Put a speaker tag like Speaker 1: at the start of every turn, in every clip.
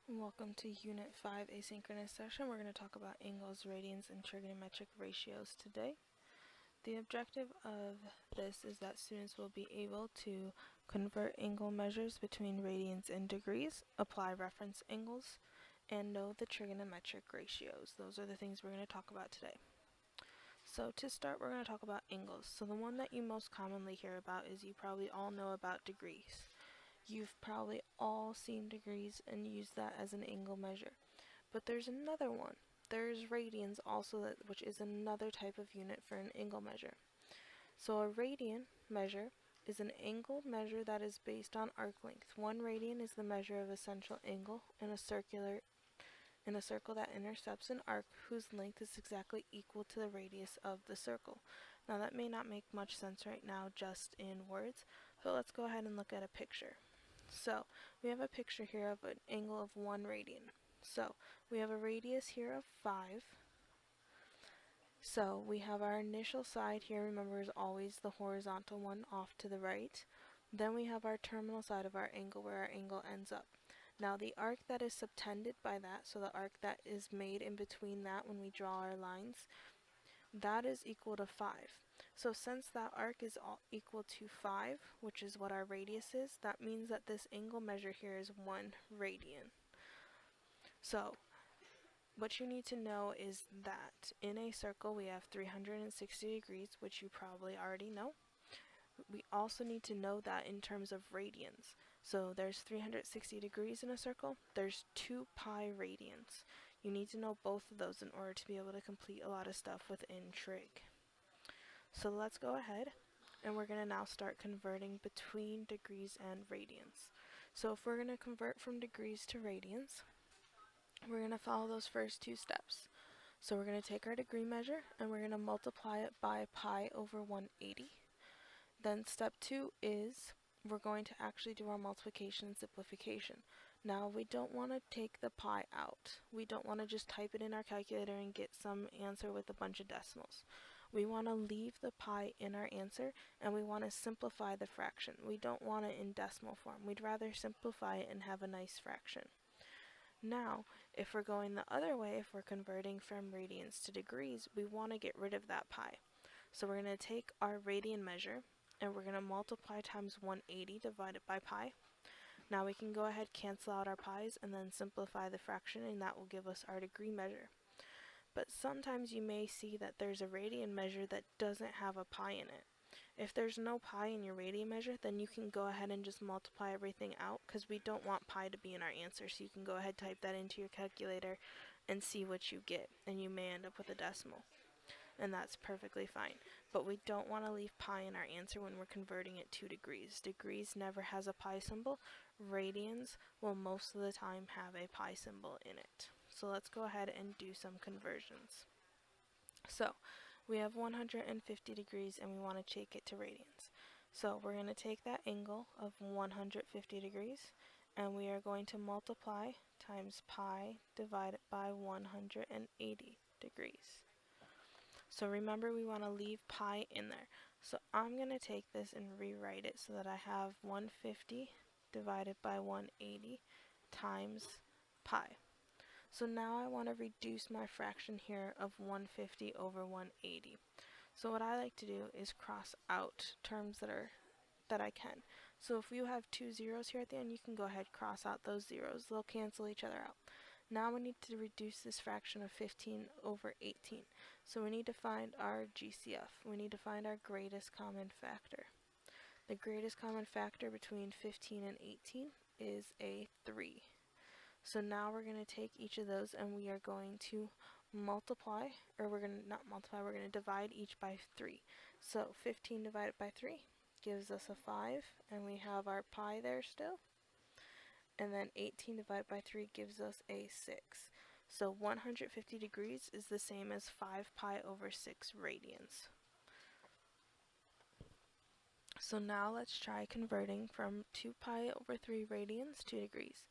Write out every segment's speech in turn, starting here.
Speaker 1: Welcome to Unit 5 Asynchronous session. We're going to talk about angles, radians, and trigonometric ratios today. The objective of this is that students will be able to convert angle measures between radians and degrees, apply reference angles, and know the trigonometric ratios. Those are the things we're going to talk about today. So to start, we're going to talk about angles. So the one that you most commonly hear about is you probably all know about degrees. You've probably all seen degrees and used that as an angle measure. But there's another one. There's radians also, which is another type of unit for an angle measure. So a radian measure is an angle measure that is based on arc length. 1 radian is the measure of a central angle in a circle that intercepts an arc whose length is exactly equal to the radius of the circle. Now that may not make much sense right now just in words, but let's go ahead and look at a picture. So we have a picture here of an angle of 1 radian. So we have a radius here of 5. So we have our initial side here, remember, is always the horizontal one off to the right. Then we have our terminal side of our angle where our angle ends up. Now the arc that is subtended by that, so the arc that is made in between that when we draw our lines, that is equal to 5. So since that arc is equal to 5, which is what our radius is, that means that this angle measure here is 1 radian. So what you need to know is that in a circle we have 360 degrees, which you probably already know. We also need to know that in terms of radians. So there's 360 degrees in a circle, there's 2 pi radians. You need to know both of those in order to be able to complete a lot of stuff within trig. So let's go ahead and we're going to now start converting between degrees and radians. So if we're going to convert from degrees to radians, we're going to follow those first 2 steps. So we're going to take our degree measure and we're going to multiply it by pi over 180. Then step 2 is we're going to actually do our multiplication and simplification. Now we don't want to take the pi out. We don't want to just type it in our calculator and get some answer with a bunch of decimals. We want to leave the pi in our answer and we want to simplify the fraction. We don't want it in decimal form. We'd rather simplify it and have a nice fraction. Now, if we're going the other way, if we're converting from radians to degrees, we want to get rid of that pi. So we're going to take our radian measure and we're going to multiply times 180 divided by pi. Now we can go ahead, cancel out our pi's, and then simplify the fraction, and that will give us our degree measure. But sometimes you may see that there's a radian measure that doesn't have a pi in it. If there's no pi in your radian measure, then you can go ahead and just multiply everything out, because we don't want pi to be in our answer. So you can go ahead, type that into your calculator and see what you get, and you may end up with a decimal. And that's perfectly fine. But we don't want to leave pi in our answer when we're converting it to degrees. Degrees never has a pi symbol. Radians will most of the time have a pi symbol in it. So let's go ahead and do some conversions. So we have 150 degrees and we want to take it to radians. So we're going to take that angle of 150 degrees and we are going to multiply times pi divided by 180 degrees. So remember, we want to leave pi in there. So I'm going to take this and rewrite it so that I have 150 divided by 180 times pi. So now I want to reduce my fraction here of 150 over 180. So what I like to do is cross out terms that I can. So if you have 2 zeros here at the end, you can go ahead, cross out those zeros. They'll cancel each other out. Now we need to reduce this fraction of 15 over 18. So we need to find our GCF. We need to find our greatest common factor. The greatest common factor between 15 and 18 is a 3. So now we're going to take each of those and we are going to multiply, or we're going to not multiply, we're going to divide each by 3. So 15 divided by 3 gives us a 5, and we have our pi there still. And then 18 divided by 3 gives us a 6. So 150 degrees is the same as 5 pi over 6 radians. So now let's try converting from 2 pi over 3 radians to degrees.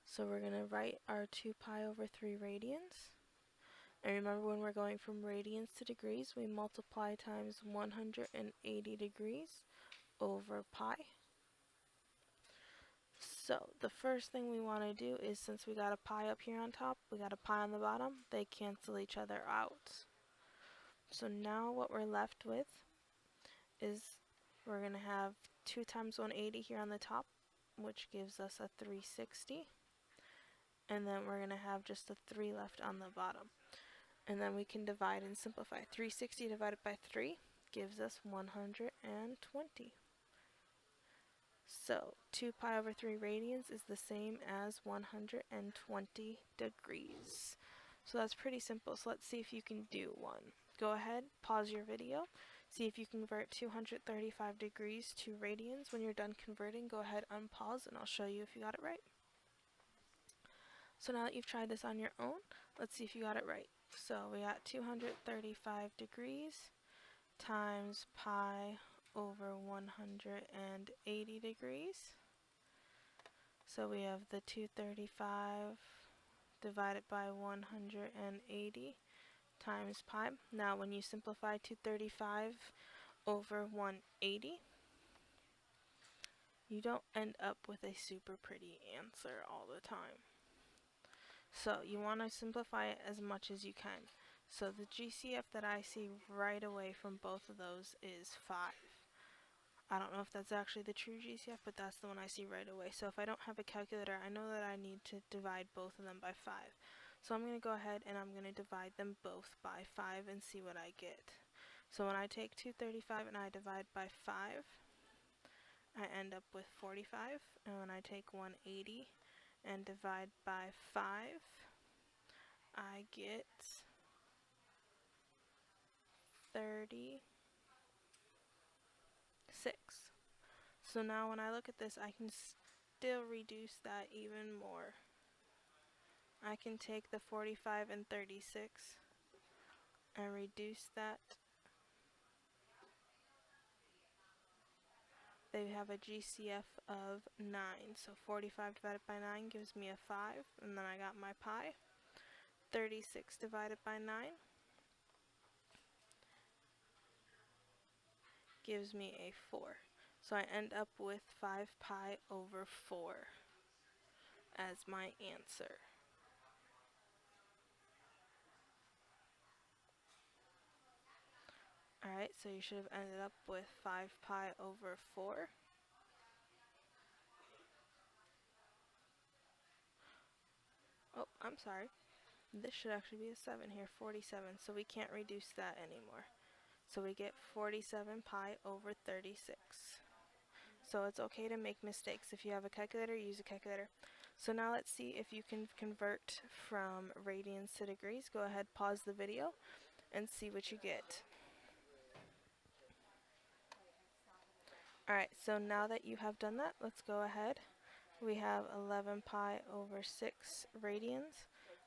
Speaker 1: So we're going to write our 2 pi over 3 radians. And remember, when we're going from radians to degrees, we multiply times 180 degrees over pi. So the first thing we want to do is, since we got a pi up here on top, we got a pi on the bottom, they cancel each other out. So now what we're left with is we're going to have 2 times 180 here on the top, which gives us a 360. And then we're going to have just a 3 left on the bottom. And then we can divide and simplify. 360 divided by 3 gives us 120. So 2 pi over 3 radians is the same as 120 degrees. So that's pretty simple. So let's see if you can do one. Go ahead, pause your video, see if you can convert 235 degrees to radians. When you're done converting, go ahead, unpause, and I'll show you if you got it right. So now that you've tried this on your own, let's see if you got it right. So we got 235 degrees times pi over 180 degrees. So we have the 235 divided by 180 times pi. Now when you simplify 235 over 180, you don't end up with a super pretty answer all the time. So you want to simplify it as much as you can. So the GCF that I see right away from both of those is 5. I don't know if that's actually the true GCF, but that's the one I see right away. So if I don't have a calculator, I know that I need to divide both of them by 5. So I'm going to go ahead and I'm going to divide them both by 5 and see what I get. So when I take 235 and I divide by 5, I end up with 45. And when I take 180 and divide by 5, I get 36. So now when I look at this, I can still reduce that even more. I can take the 45 and 36 and reduce that. They have a GCF of 9. So 45 divided by 9 gives me a 5, and then I got my pi. 36 divided by 9 gives me a 4. So I end up with 5 pi over 4 as my answer. Alright, so you should have ended up with 5 pi over 4. Oh, I'm sorry. This should actually be a 7 here, 47, so we can't reduce that anymore. So we get 47 pi over 36. So it's okay to make mistakes. If you have a calculator, use a calculator. So now let's see if you can convert from radians to degrees. Go ahead, pause the video, and see what you get. Alright, so now that you have done that, let's go ahead. We have 11 pi over 6 radians.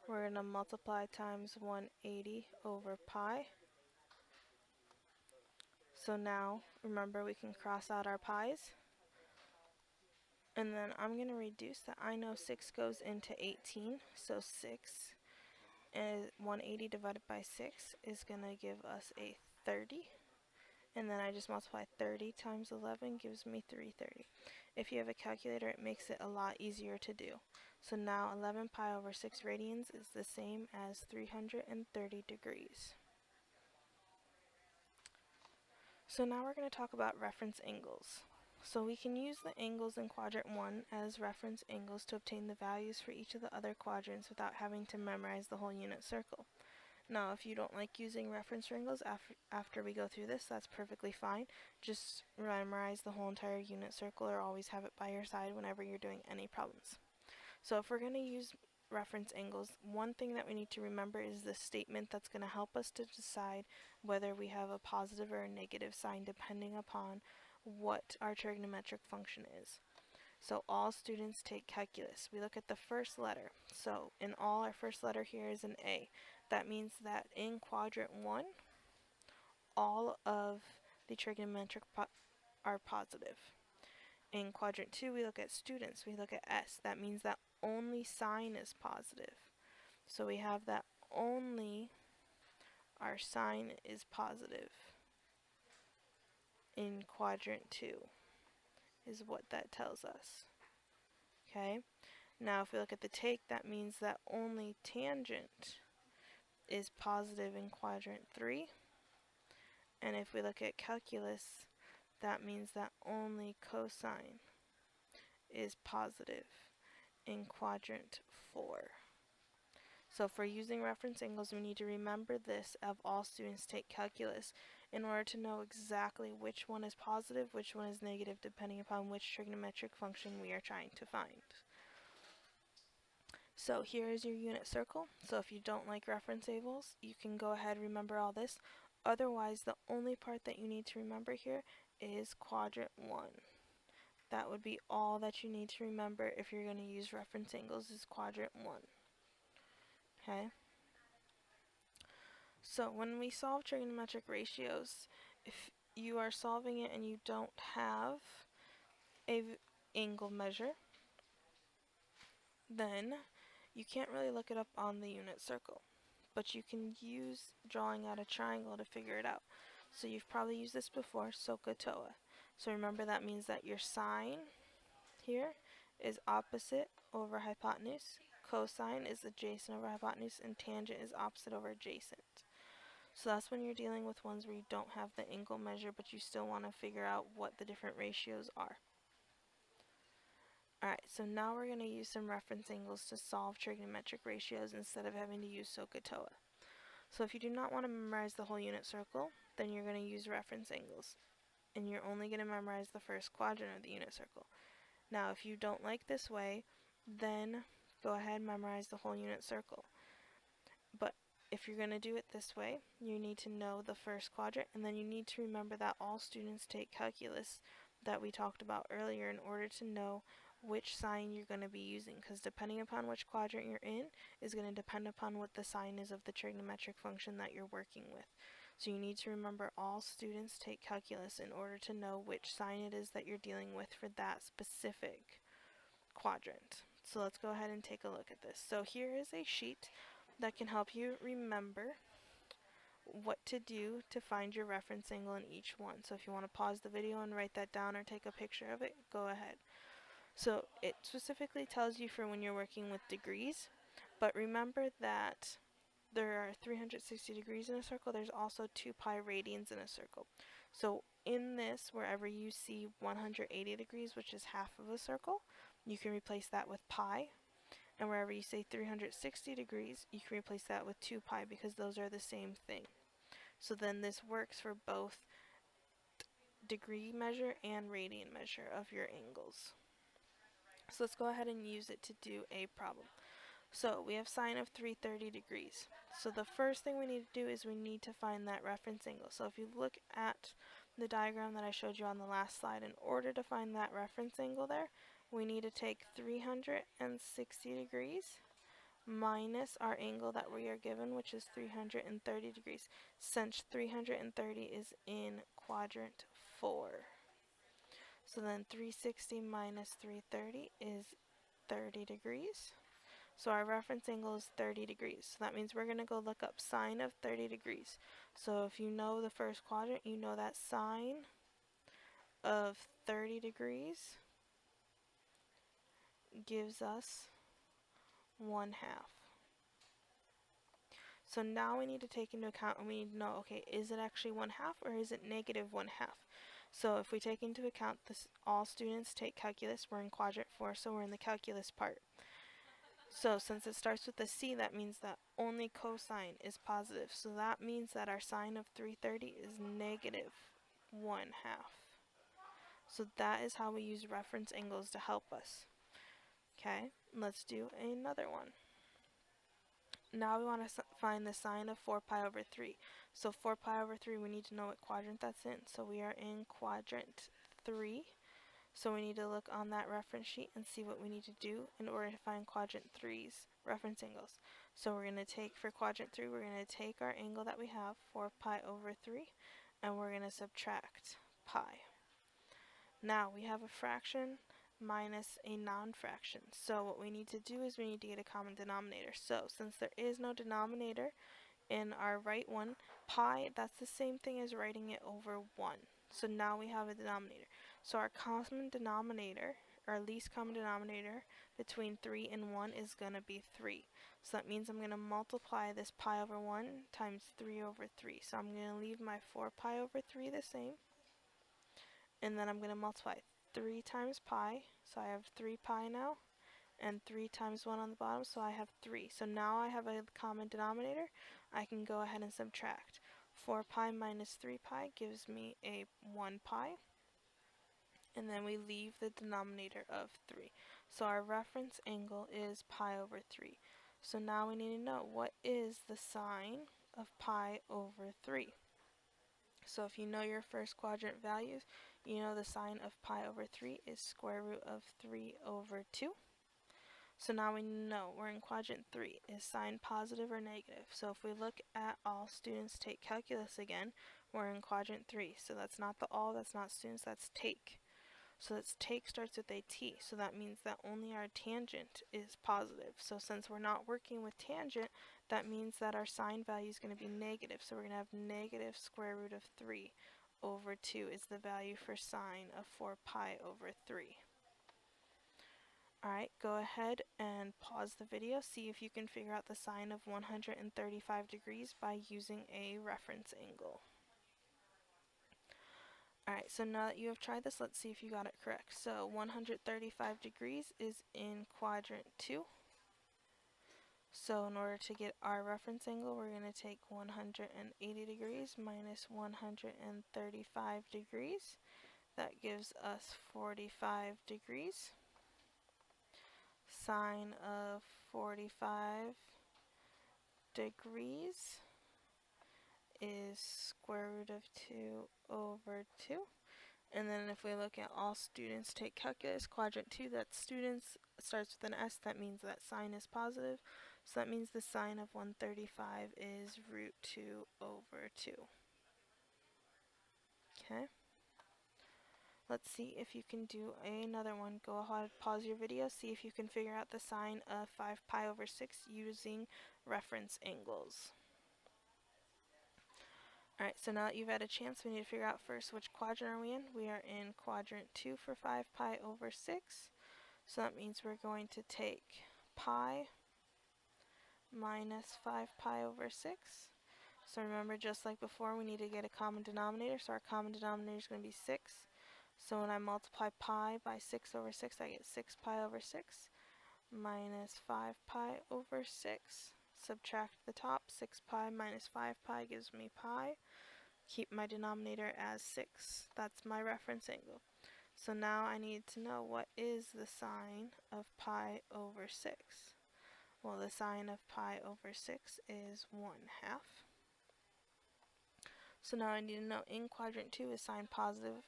Speaker 1: We're going to multiply times 180 over pi. So now, remember, we can cross out our pi's. And then I'm going to reduce that. I know 6 goes into 18, so 6 and 180 divided by 6 is going to give us a 30. And then I just multiply 30 times 11 gives me 330. If you have a calculator, it makes it a lot easier to do. So now 11 pi over 6 radians is the same as 330 degrees. So now we're going to talk about reference angles. So we can use the angles in quadrant 1 as reference angles to obtain the values for each of the other quadrants without having to memorize the whole unit circle. Now, if you don't like using reference angles after we go through this, that's perfectly fine. Just memorize the whole entire unit circle or always have it by your side whenever you're doing any problems. So if we're going to use reference angles, one thing that we need to remember is the statement that's going to help us to decide whether we have a positive or a negative sign depending upon what our trigonometric function is. So all students take calculus. We look at the first letter. So in all, our first letter here is an A. That means that in quadrant 1, all of the trigonometric are positive. In quadrant 2, we look at students. We look at S. That means that only sign is positive. So we have that only our sign is positive in quadrant 2 is what that tells us. Okay? Now if we look at the take, that means that only tangent is positive in quadrant 3. And if we look at calculus, that means that only cosine is positive in quadrant 4. So for using reference angles, we need to remember this of all students take calculus in order to know exactly which one is positive, which one is negative, depending upon which trigonometric function we are trying to find. So here is your unit circle. So if you don't like reference angles, you can go ahead and remember all this. Otherwise, the only part that you need to remember here is quadrant 1. That would be all that you need to remember if you're going to use reference angles is quadrant 1. Okay? So when we solve trigonometric ratios, if you are solving it and you don't have a angle measure, then you can't really look it up on the unit circle. But you can use drawing out a triangle to figure it out. So you've probably used this before, SOHCAHTOA. So remember that means that your sine here is opposite over hypotenuse, cosine is adjacent over hypotenuse, and tangent is opposite over adjacent. So that's when you're dealing with ones where you don't have the angle measure, but you still want to figure out what the different ratios are. Alright, so now we're going to use some reference angles to solve trigonometric ratios instead of having to use SOHCAHTOA. So if you do not want to memorize the whole unit circle, then you're going to use reference angles. And you're only going to memorize the first quadrant of the unit circle. Now, if you don't like this way, then go ahead and memorize the whole unit circle. But if you're going to do it this way, you need to know the first quadrant, and then you need to remember that all students take calculus that we talked about earlier in order to know which sign you're going to be using, because depending upon which quadrant you're in is going to depend upon what the sign is of the trigonometric function that you're working with. So you need to remember all students take calculus in order to know which sign it is that you're dealing with for that specific quadrant. So let's go ahead and take a look at this. So here is a sheet that can help you remember what to do to find your reference angle in each one. So if you want to pause the video and write that down or take a picture of it, go ahead. So it specifically tells you for when you're working with degrees, but remember that there are 360 degrees in a circle. There's also 2 pi radians in a circle. So in this, wherever you see 180 degrees, which is half of a circle, you can replace that with pi. And wherever you say 360 degrees, you can replace that with 2 pi because those are the same thing. So then this works for both degree measure and radian measure of your angles. So let's go ahead and use it to do a problem. So we have sine of 330 degrees. So the first thing we need to do is we need to find that reference angle. So if you look at the diagram that I showed you on the last slide, in order to find that reference angle there, we need to take 360 degrees minus our angle that we are given, which is 330 degrees, since 330 is in quadrant 4. So then 360 minus 330 is 30 degrees. So our reference angle is 30 degrees. So that means we're going to go look up sine of 30 degrees. So if you know the first quadrant, you know that sine of 30 degrees gives us 1/2. So now we need to take into account and we need to know, okay, is it actually 1/2 or is it negative 1/2? So if we take into account this, all students take calculus, we're in quadrant 4, so we're in the calculus part. So since it starts with a C, that means that only cosine is positive. So that means that our sine of 330 is negative 1/2. So that is how we use reference angles to help us. Okay, let's do another one. Now we want to find the sine of 4 pi over 3. So 4 pi over 3, we need to know what quadrant that's in. So we are in quadrant 3. So we need to look on that reference sheet and see what we need to do in order to find quadrant 3's reference angles. So we're going to take, for quadrant 3, we're going to take our angle that we have, 4 pi over 3, and we're going to subtract pi. Now we have a fraction minus a non-fraction. So what we need to do is we need to get a common denominator. So since there is no denominator in our right one, pi, that's the same thing as writing it over 1. So now we have a denominator. So our common denominator, our least common denominator between 3 and 1 is going to be 3. So that means I'm going to multiply this pi over 1 times 3 over 3. So I'm going to leave my 4 pi over 3 the same. And then I'm going to multiply 3 times pi. So I have 3 pi now. And 3 times 1 on the bottom, so I have 3. So now I have a common denominator. I can go ahead and subtract. 4 pi minus 3 pi gives me a 1 pi. And then we leave the denominator of 3. So our reference angle is pi over 3. So now we need to know what is the sine of pi over 3. So if you know your first quadrant values, you know the sine of pi over 3 is square root of 3 over 2. So now we know we're in quadrant 3. Is sine positive or negative? So if we look at all students take calculus again, we're in quadrant 3. So that's not the all, that's not students, that's take. So that's take starts with a t. So that means that only our tangent is positive. So since we're not working with tangent, that means that our sine value is going to be negative. So we're going to have negative square root of 3 over 2 is the value for sine of 4 pi over 3. Alright, go ahead and pause the video, see if you can figure out the sine of 135 degrees by using a reference angle. Alright, so now that you have tried this, let's see if you got it correct. So 135 degrees is in quadrant 2. So in order to get our reference angle, we're going to take 180 degrees minus 135 degrees. That gives us 45 degrees. Sine of 45 degrees is square root of 2 over 2. And then if we look at all students take calculus, quadrant 2, that students starts with an S, that means that sine is positive. So that means the sine of 135 is root 2 over 2. Okay. Let's see if you can do another one. Go ahead, pause your video, see if you can figure out the sine of 5 pi over 6 using reference angles. Alright, so now that you've had a chance, we need to figure out first which quadrant are we in. We are in quadrant 2 for 5 pi over 6. So that means we're going to take pi minus 5 pi over 6. So remember, just like before, we need to get a common denominator. So our common denominator is going to be 6. So when I multiply pi by 6 over 6, I get 6 pi over 6 minus 5 pi over 6. Subtract the top. 6 pi minus 5 pi gives me pi. Keep my denominator as 6. That's my reference angle. So now I need to know what is the sine of pi over 6. Well, the sine of pi over 6 is 1/2. So now I need to know in quadrant 2 is sine positive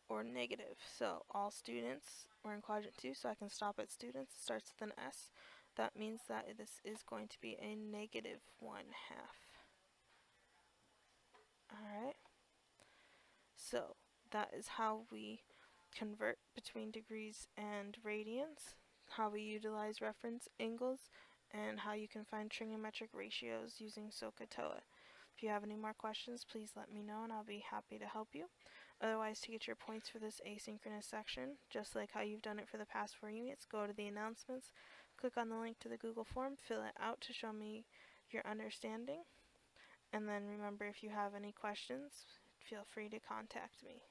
Speaker 1: or negative. So all students, we're in quadrant 2, so I can stop at students. It starts with an S. That means that this is going to be a negative 1/2. Alright. So that is how we convert between degrees and radians, how we utilize reference angles, and how you can find trigonometric ratios using SOHCAHTOA. If you have any more questions, please let me know and I'll be happy to help you. Otherwise, to get your points for this asynchronous section, just like how you've done it for the past 4 units, go to the announcements, click on the link to the Google form, fill it out to show me your understanding, and then remember, if you have any questions, feel free to contact me.